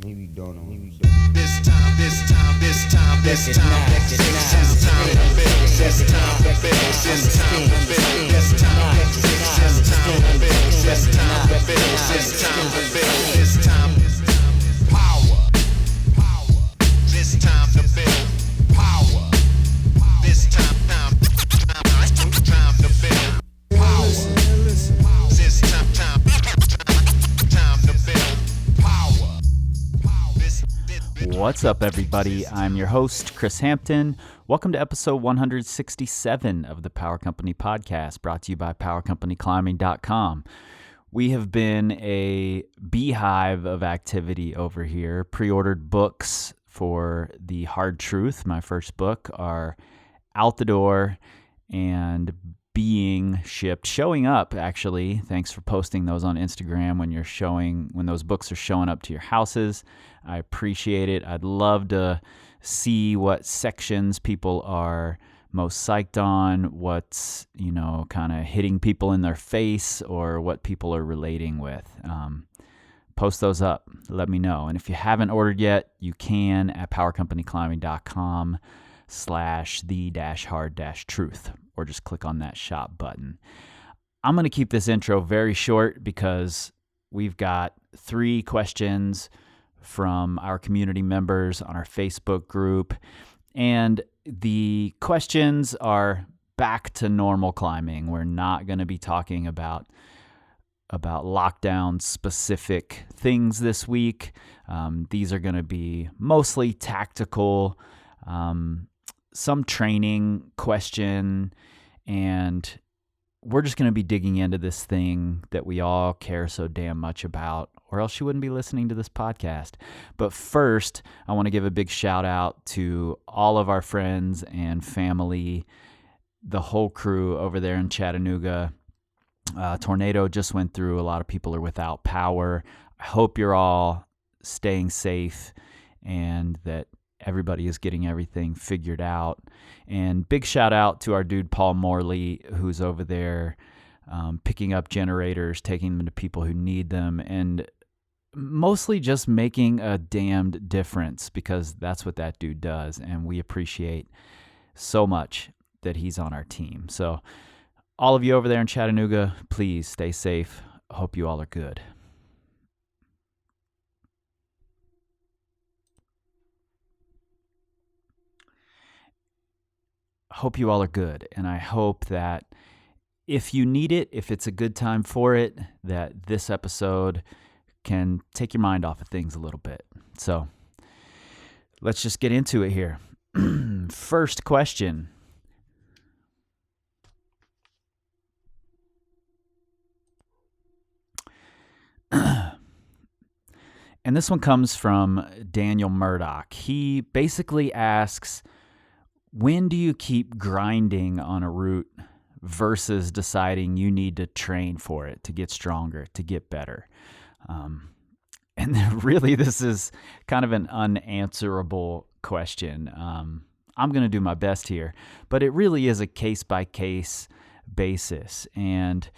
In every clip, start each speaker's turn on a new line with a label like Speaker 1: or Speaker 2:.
Speaker 1: Maybe don't know.
Speaker 2: This time, next time to build. This time to build. This time to build. This time to build. This time to build. This time to build. This time to build. This time power. This time to build power. This time to build power. This time to build power.
Speaker 3: What's up, everybody? I'm your host, Chris Hampton. Welcome to episode 167 of the Power Company Podcast, brought to you by PowerCompanyClimbing.com. We have been a beehive of activity over here. Pre-ordered books for The Hard Truth, my first book, are out the door and being shipped, showing up, actually. Thanks for posting those on Instagram when those books are showing up to your houses. I appreciate it. I'd love to see what sections people are most psyched on, what's, kind of hitting people in their face, or what people are relating with. Post those up. Let me know. And if you haven't ordered yet, you can at powercompanyclimbing.com/the-hard-truth, or just click on that shop button. I'm going to keep this intro very short because we've got 3 questions from our community members on our Facebook group, and the questions are back to normal climbing. We're not going to be talking about lockdown specific things this week. These are going to be mostly tactical, some training question, and we're just going to be digging into this thing that we all care so damn much about, or else you wouldn't be listening to this podcast. But first, I want to give a big shout out to all of our friends and family, the whole crew over there in Chattanooga. Tornado just went through. A lot of people are without power. I hope you're all staying safe and that everybody is getting everything figured out. And big shout out to our dude Paul Morley, who's over there picking up generators, taking them to people who need them, and mostly just making a damned difference, because that's what that dude does, and we appreciate so much that he's on our team. So all of you over there in Chattanooga, please stay safe. Hope you all are good. Hope you all are good, and I hope that if you need it, if it's a good time for it, that this episode can take your mind off of things a little bit. So let's just get into it here. First question. And this one comes from Daniel Murdoch. He basically asks, when do you keep grinding on a route versus deciding you need to train for it to get stronger, to get better? And really, this is kind of an unanswerable question. I'm going to do my best here, but it really is a case-by-case basis. And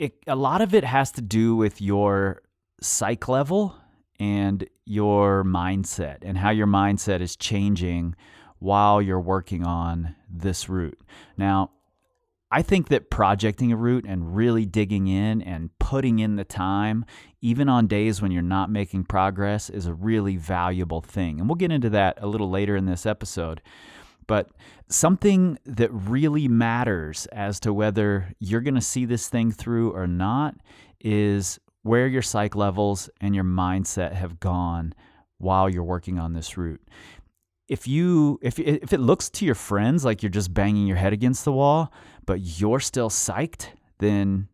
Speaker 3: a lot of it has to do with your psych level and your mindset, and how your mindset is changing while you're working on this route. Now, I think that projecting a route and really digging in and putting in the time, even on days when you're not making progress, is a really valuable thing. And we'll get into that a little later in this episode. But something that really matters as to whether you're going to see this thing through or not is where your psych levels and your mindset have gone while you're working on this route. If it looks to your friends like you're just banging your head against the wall, but you're still psyched, then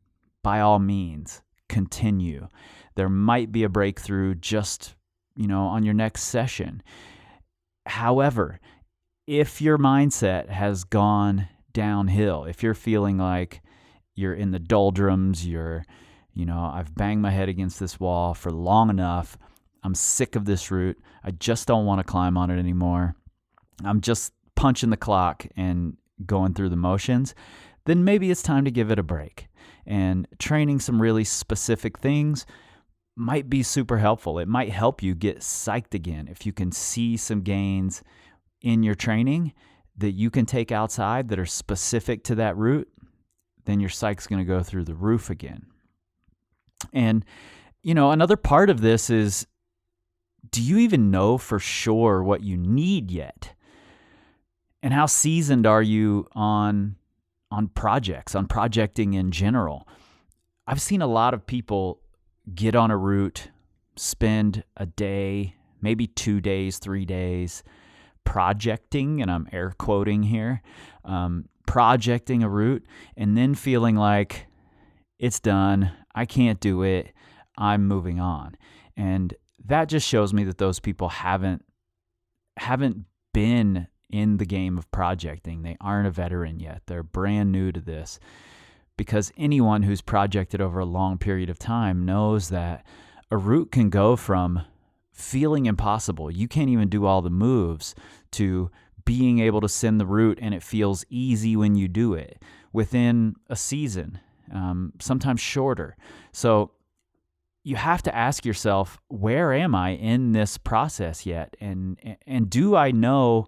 Speaker 3: by all means, continue. There might be a breakthrough just, on your next session. However, if your mindset has gone downhill, if you're feeling like you're in the doldrums, I've banged my head against this wall for long enough, I'm sick of this route, I just don't want to climb on it anymore, I'm just punching the clock and going through the motions, then maybe it's time to give it a break. And training some really specific things might be super helpful. It might help you get psyched again. If you can see some gains in your training that you can take outside that are specific to that route, then your psych's going to go through the roof again. And, another part of this is, do you even know for sure what you need yet? And how seasoned are you on projects, on projecting in general? I've seen a lot of people get on a route, spend a day, maybe 2 days, 3 days, projecting, and I'm air quoting here, projecting a route, and then feeling like it's done, I can't do it, I'm moving on. And that just shows me that those people haven't been in the game of projecting. They aren't a veteran yet. They're brand new to this. Because anyone who's projected over a long period of time knows that a route can go from feeling impossible, you can't even do all the moves, to being able to send the route and it feels easy when you do it within a season, sometimes shorter. So you have to ask yourself, where am I in this process yet? And do I know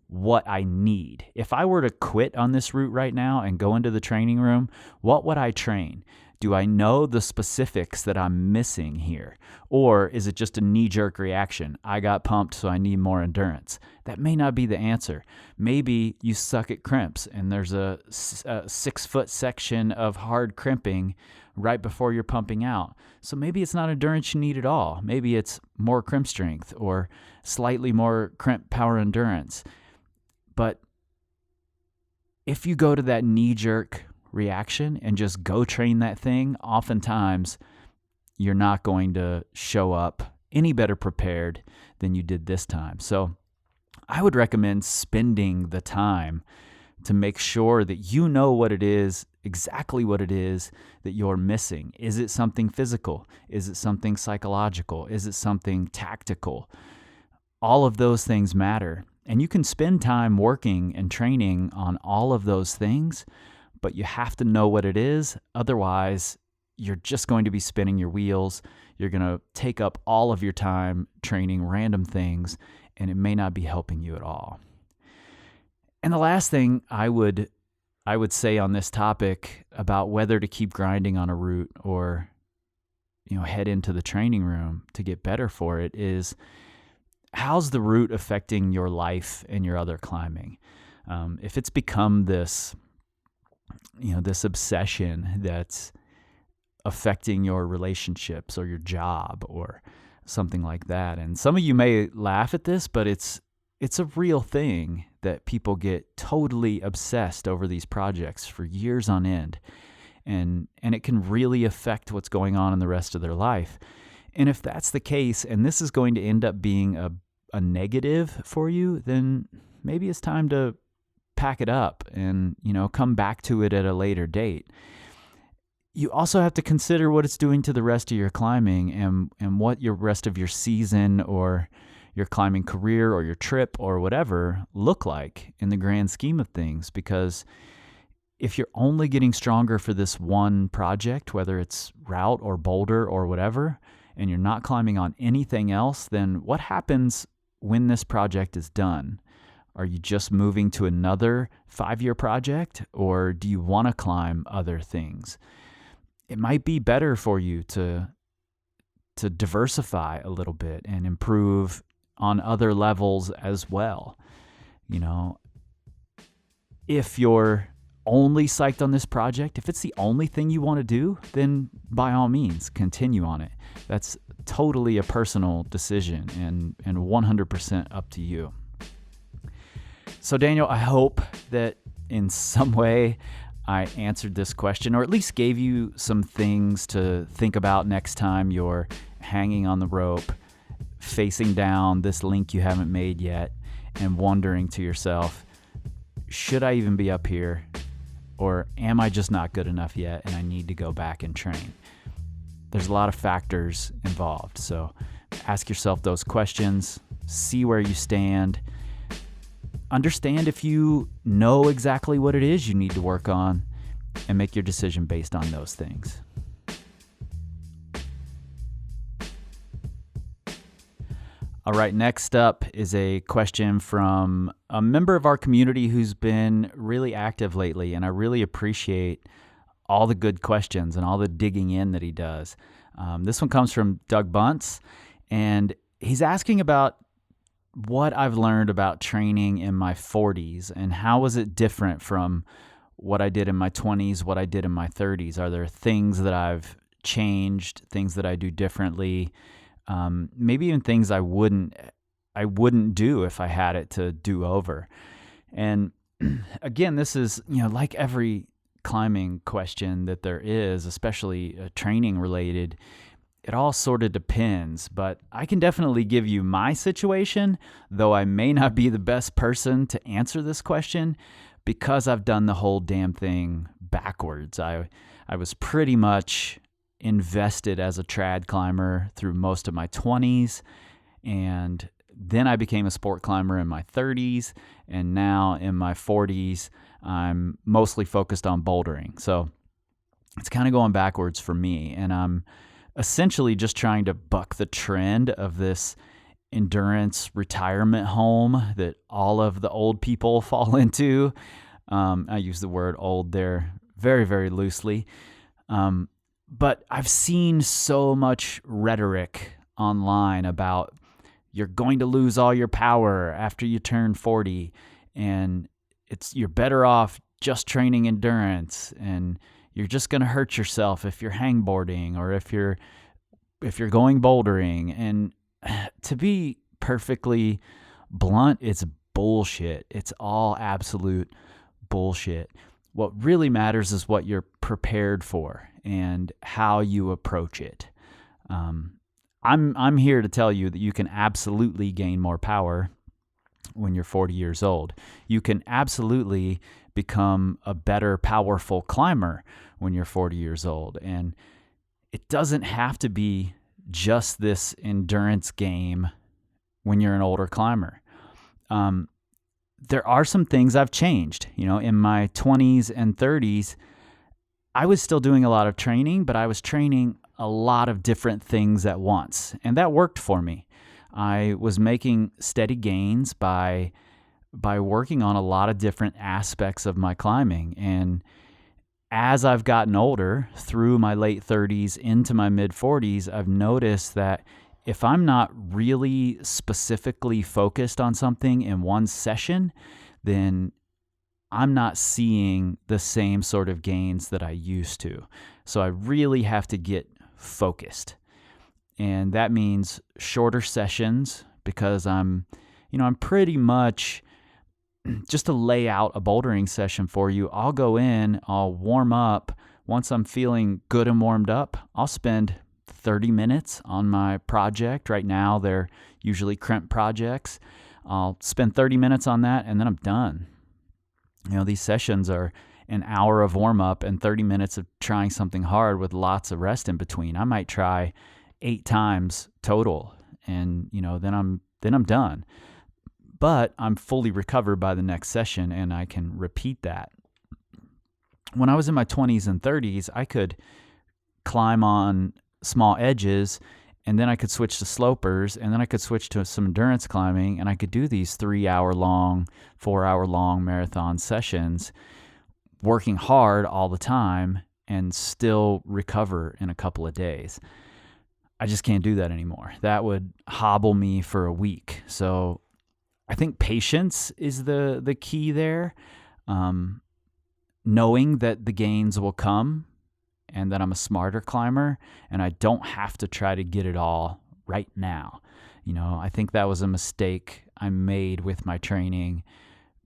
Speaker 3: what I need? If I were to quit on this route right now and go into the training room, what would I train? Do I know the specifics that I'm missing here? Or is it just a knee-jerk reaction? I got pumped, so I need more endurance. That may not be the answer. Maybe you suck at crimps and there's a 6-foot section of hard crimping right before you're pumping out. So maybe it's not endurance you need at all. Maybe it's more crimp strength or slightly more crimp power endurance. But if you go to that knee-jerk reaction and just go train that thing, oftentimes you're not going to show up any better prepared than you did this time. So I would recommend spending the time to make sure that you know what it is, exactly what it is that you're missing. Is it something physical? Is it something psychological? Is it something tactical? All of those things matter. And you can spend time working and training on all of those things, but you have to know what it is. Otherwise, you're just going to be spinning your wheels. You're going to take up all of your time training random things, and it may not be helping you at all. And the last thing I would say on this topic about whether to keep grinding on a route or head into the training room to get better for it is, how's the route affecting your life and your other climbing? If it's become this obsession that's affecting your relationships or your job or something like that, and some of you may laugh at this, but it's a real thing that people get totally obsessed over these projects for years on end, and it can really affect what's going on in the rest of their life. And if that's the case, and this is going to end up being a negative for you, then maybe it's time to pack it up and, come back to it at a later date. You also have to consider what it's doing to the rest of your climbing and what your rest of your season or your climbing career or your trip or whatever look like in the grand scheme of things. Because if you're only getting stronger for this one project, whether it's route or boulder or whatever, and you're not climbing on anything else, then what happens when this project is done? Are you just moving to another 5-year project, or do you want to climb other things? It might be better for you to diversify a little bit and improve on other levels as well. If you're only psyched on this project, if it's the only thing you want to do, then by all means, continue on it. That's totally a personal decision and 100% up to you. So Daniel, I hope that in some way I answered this question, or at least gave you some things to think about next time you're hanging on the rope, facing down this link you haven't made yet, and wondering to yourself, should I even be up here? Or am I just not good enough yet and I need to go back and train? There's a lot of factors involved. So ask yourself those questions, see where you stand, understand if you know exactly what it is you need to work on, and make your decision based on those things. All right, next up is a question from a member of our community who's been really active lately, and I really appreciate all the good questions and all the digging in that he does. This one comes from Doug Bunce, and he's asking about what I've learned about training in my 40s and how was it different from what I did in my 20s, what I did in my 30s. Are there things that I've changed, things that I do differently? Maybe even things I wouldn't do if I had it to do over. And again, this is, like every climbing question that there is, especially training related, it all sort of depends, but I can definitely give you my situation, though I may not be the best person to answer this question because I've done the whole damn thing backwards. I was pretty much invested as a trad climber through most of my 20s, and then I became a sport climber in my 30s, and now in my 40s, I'm mostly focused on bouldering. So it's kind of going backwards for me, and I'm essentially just trying to buck the trend of this endurance retirement home that all of the old people fall into. I use the word old there very, very loosely. But I've seen so much rhetoric online about you're going to lose all your power after you turn 40, and you're better off just training endurance, and you're just going to hurt yourself if you're hangboarding or if you're going bouldering. And to be perfectly blunt, it's bullshit. It's all absolute bullshit. What really matters is what you're prepared for and how you approach it. I'm here to tell you that you can absolutely gain more power when you're 40 years old. You can absolutely become a better, powerful climber when you're 40 years old. And it doesn't have to be just this endurance game when you're an older climber. There are some things I've changed. In my 20s and 30s, I was still doing a lot of training, but I was training a lot of different things at once, and that worked for me. I was making steady gains by working on a lot of different aspects of my climbing. And as I've gotten older, through my late 30s into my mid 40s, I've noticed that if I'm not really specifically focused on something in one session, then I'm not seeing the same sort of gains that I used to. So I really have to get focused. And that means shorter sessions, because I'm pretty much, just to lay out a bouldering session for you, I'll go in, I'll warm up. Once I'm feeling good and warmed up, I'll spend 30 minutes on my project. Right now, they're usually crimp projects. I'll spend 30 minutes on that, and then I'm done. These sessions are an hour of warm up and 30 minutes of trying something hard with lots of rest in between. I might try 8 times total, and then I'm done. But I'm fully recovered by the next session, and I can repeat that. When I was in my 20s and 30s, I could climb on small edges, and then I could switch to slopers, and then I could switch to some endurance climbing, and I could do these 3-hour-long, 4-hour-long marathon sessions, working hard all the time, and still recover in a couple of days. I just can't do that anymore. That would hobble me for a week. So I think patience is the key there. Knowing that the gains will come and that I'm a smarter climber and I don't have to try to get it all right now. I think that was a mistake I made with my training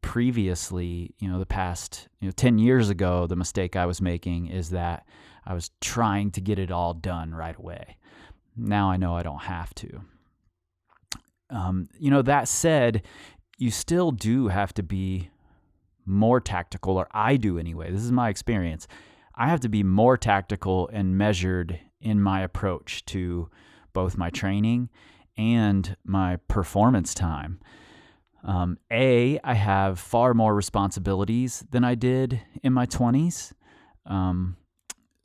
Speaker 3: previously. The past 10 years ago, the mistake I was making is that I was trying to get it all done right away. Now I know I don't have to. That said, you still do have to be more tactical, or I do anyway. This is my experience. I have to be more tactical and measured in my approach to both my training and my performance time. I have far more responsibilities than I did in my 20s.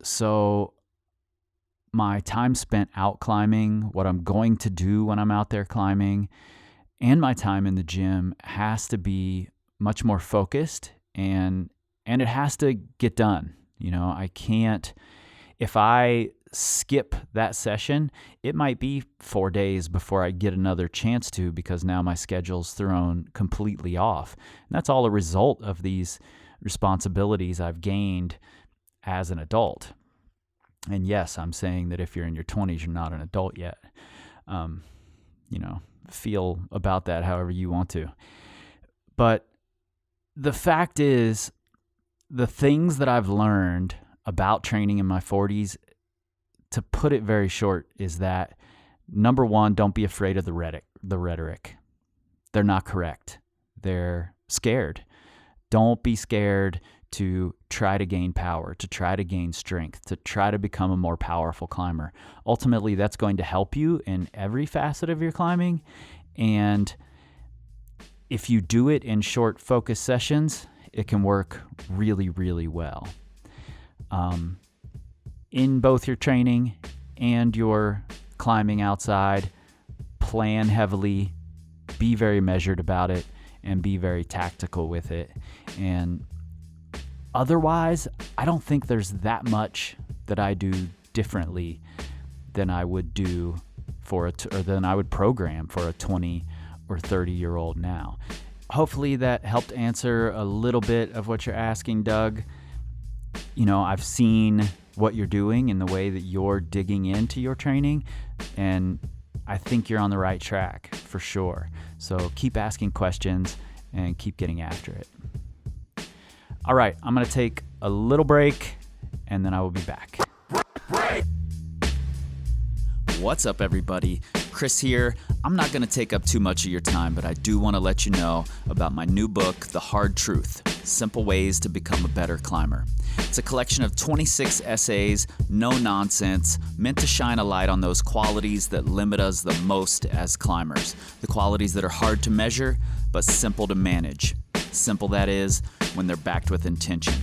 Speaker 3: So my time spent out climbing, what I'm going to do when I'm out there climbing, and my time in the gym has to be much more focused, and it has to get done. I can't, if I skip that session, it might be 4 days before I get another chance to, because now my schedule's thrown completely off. And that's all a result of these responsibilities I've gained as an adult. And yes, I'm saying that if you're in your 20s, you're not an adult yet. Feel about that however you want to. But the fact is, the things that I've learned about training in my 40s, to put it very short, is that, number one, don't be afraid of the rhetoric. They're not correct. They're scared. Don't be scared to try to gain power, to try to gain strength, to try to become a more powerful climber. Ultimately, that's going to help you in every facet of your climbing. And if you do it in short, focused sessions, it can work really, really well. In both your training and your climbing outside, plan heavily, be very measured about it, and be very tactical with it. And otherwise, I don't think there's that much that I do differently than I would do or than I would program for a 20 or 30-year-old now. Hopefully that helped answer a little bit of what you're asking, Doug. I've seen what you're doing and the way that you're digging into your training, and I think you're on the right track for sure. So keep asking questions and keep getting after it. All right, I'm going to take a little break, and then I will be back. What's up, everybody? Chris here. I'm not going to take up too much of your time, but I do want to let you know about my new book, The Hard Truth: Simple Ways to Become a Better Climber. It's a collection of 26 essays, no nonsense, meant to shine a light on those qualities that limit us the most as climbers. The qualities that are hard to measure, but simple to manage. Simple, that is, when they're backed with intention.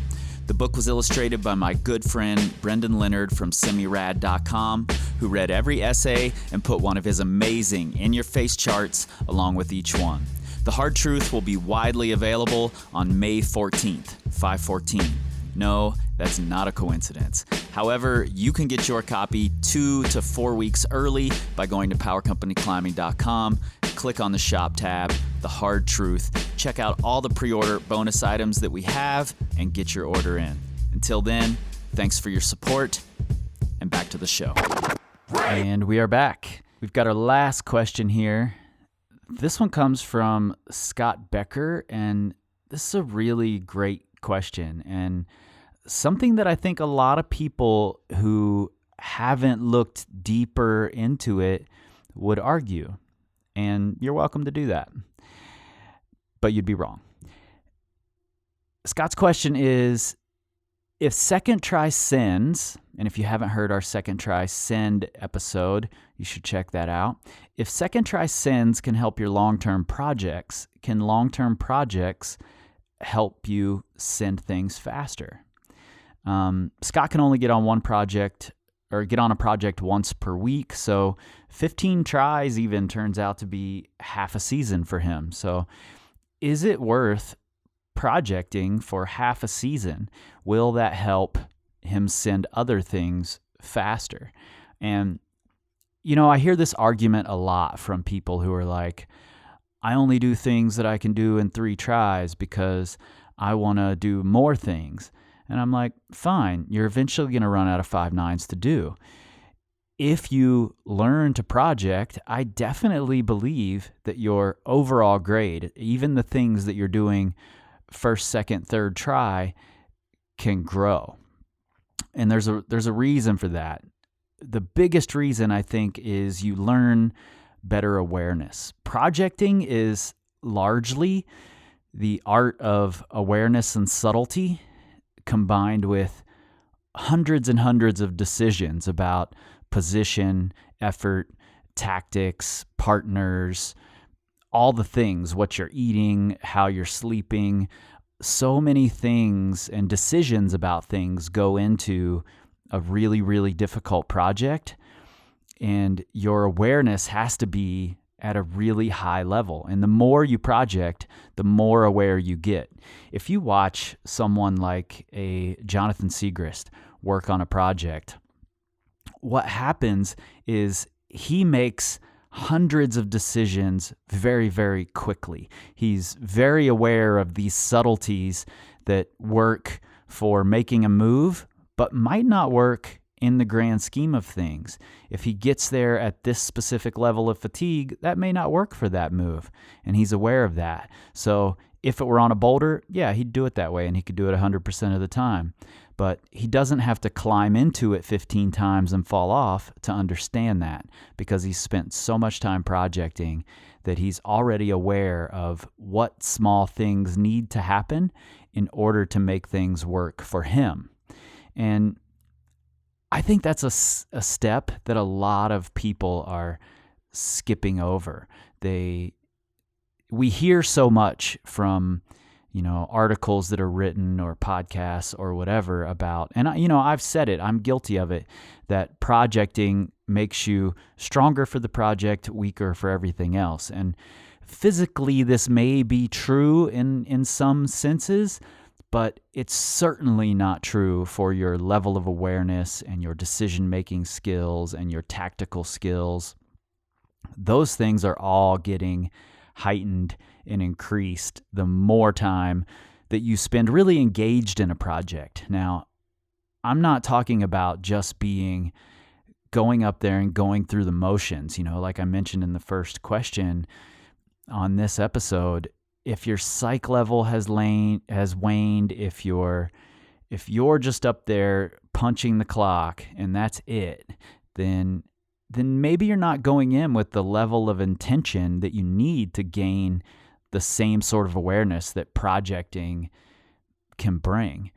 Speaker 3: The book was illustrated by my good friend Brendan Leonard from semirad.com, who read every essay and put one of his amazing in-your-face charts along with each one. The Hard Truth will be widely available on May 14th, 5/14. No, that's not a coincidence. However, you can get your copy 2 to 4 weeks early by going to powercompanyclimbing.com, click on the shop tab, The Hard Truth, check out all the pre-order bonus items that we have, and get your order in. Until then, thanks for your support, and back to the show. And we are back. We've got our last question here. This one comes from Scott Becker, and this is a really great question, and something that I think a lot of people who haven't looked deeper into it would argue, and you're welcome to do that, but you'd be wrong. Scott's question is, if second try sends, and if you haven't heard our second try send episode, you should check that out. If second try sends can help your long-term projects, can long-term projects help you send things faster? Scott can only get on one project, or get on a project once per week, so 15 tries even turns out to be half a season for him. So is it worth projecting for half a season? Will that help him send other things faster? And I hear this argument a lot from people who are like, I only do things that I can do in 3 tries because I want to do more things. And I'm like, fine, you're eventually going to run out of 5/9s to do. If you learn to project, I definitely believe that your overall grade, even the things that you're doing first, second, third try, can grow. And there's a reason for that. The biggest reason, I think, is you learn better awareness. Projecting is largely the art of awareness and subtlety combined with hundreds and hundreds of decisions about position, effort, tactics, partners, all the things, what you're eating, how you're sleeping. So many things and decisions about things go into a really, really difficult project, and your awareness has to be at a really high level. And the more you project, the more aware you get. If you watch someone like a Jonathan Segrist work on a project, what happens is he makes hundreds of decisions very, very quickly. He's very aware of these subtleties that work for making a move, but might not work in the grand scheme of things. If he gets there at this specific level of fatigue, that may not work for that move, and he's aware of that. So if it were on a boulder, yeah, he'd do it that way, and he could do it 100% of the time. But he doesn't have to climb into it 15 times and fall off to understand that, because he's spent so much time projecting that he's already aware of what small things need to happen in order to make things work for him. And I think that's a step that a lot of people are skipping over. We hear so much from, articles that are written or podcasts or whatever about, and I've said it, I'm guilty of it, that projecting makes you stronger for the project, weaker for everything else. And physically, this may be true in some senses, but it's certainly not true for your level of awareness and your decision-making skills and your tactical skills. Those things are all getting heightened and increased the more time that you spend really engaged in a project. Now, I'm not talking about just going up there and going through the motions. Like I mentioned in the first question on this episode, if your psych level has waned, if you're just up there punching the clock and that's it, then maybe you're not going in with the level of intention that you need to gain the same sort of awareness that projecting can bring.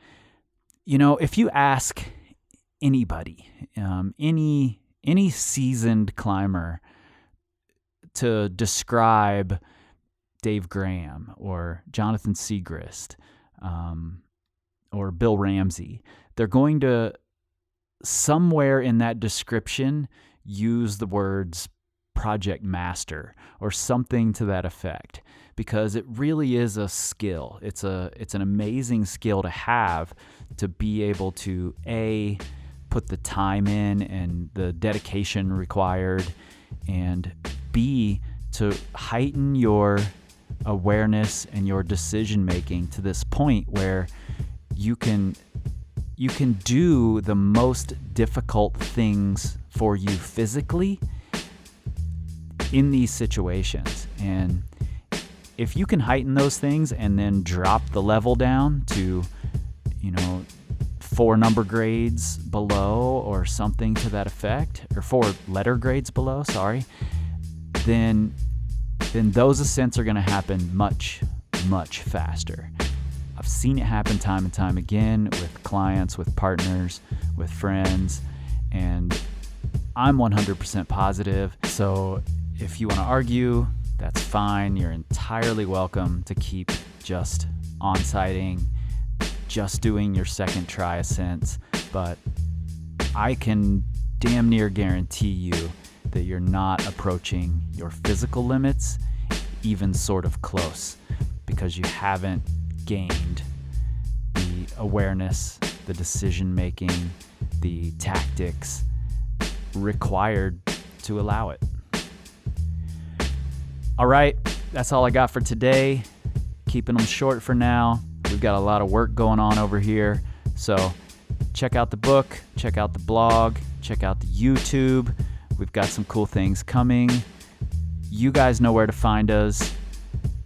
Speaker 3: If you ask anybody, any seasoned climber to describe Dave Graham or Jonathan Segrist or Bill Ramsey, they're going to, somewhere in that description, use the words project master or something to that effect, because it really is a skill. It's an amazing skill to have, to be able to put the time in and the dedication required, and B, to heighten your awareness and your decision making to this point where you can do the most difficult things for you physically in these situations. And if you can heighten those things and then drop the level down to 4 number grades below or something to that effect, or 4 letter grades below, then those ascents are going to happen much, much faster. I've seen it happen time and time again with clients, with partners, with friends, and I'm 100% positive. So if you want to argue, that's fine. You're entirely welcome to keep just on-siting, just doing your second try ascents. But I can damn near guarantee you that you're not approaching your physical limits even sort of close, because you haven't gained the awareness, the decision making, the tactics required to allow it. All right, that's all I got for today. Keeping them short for now. We've got a lot of work going on over here. So check out the book, check out the blog, check out the YouTube. We've got some cool things coming. You guys know where to find us.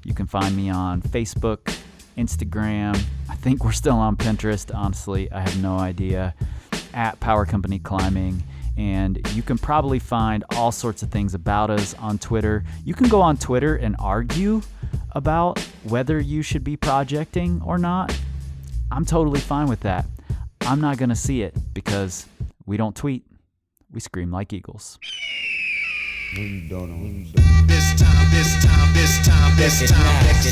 Speaker 3: You can find me on Facebook, Instagram. I think we're still on Pinterest. Honestly, I have no idea. At Power Company Climbing. And you can probably find all sorts of things about us on Twitter. You can go on Twitter and argue about whether you should be projecting or not. I'm totally fine with that. I'm not going to see it because we don't tweet. We scream like eagles.
Speaker 2: This time. This time, this time, this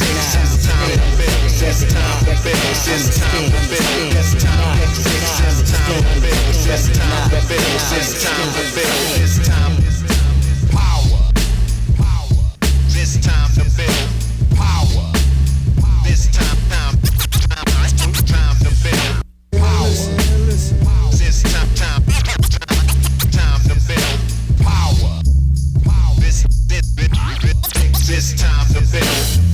Speaker 2: time to build. This time to build. This time to build. This time to build. This time to build. This time to build. This time power. This time to build power. This time to build power. This time to build power. This time to build.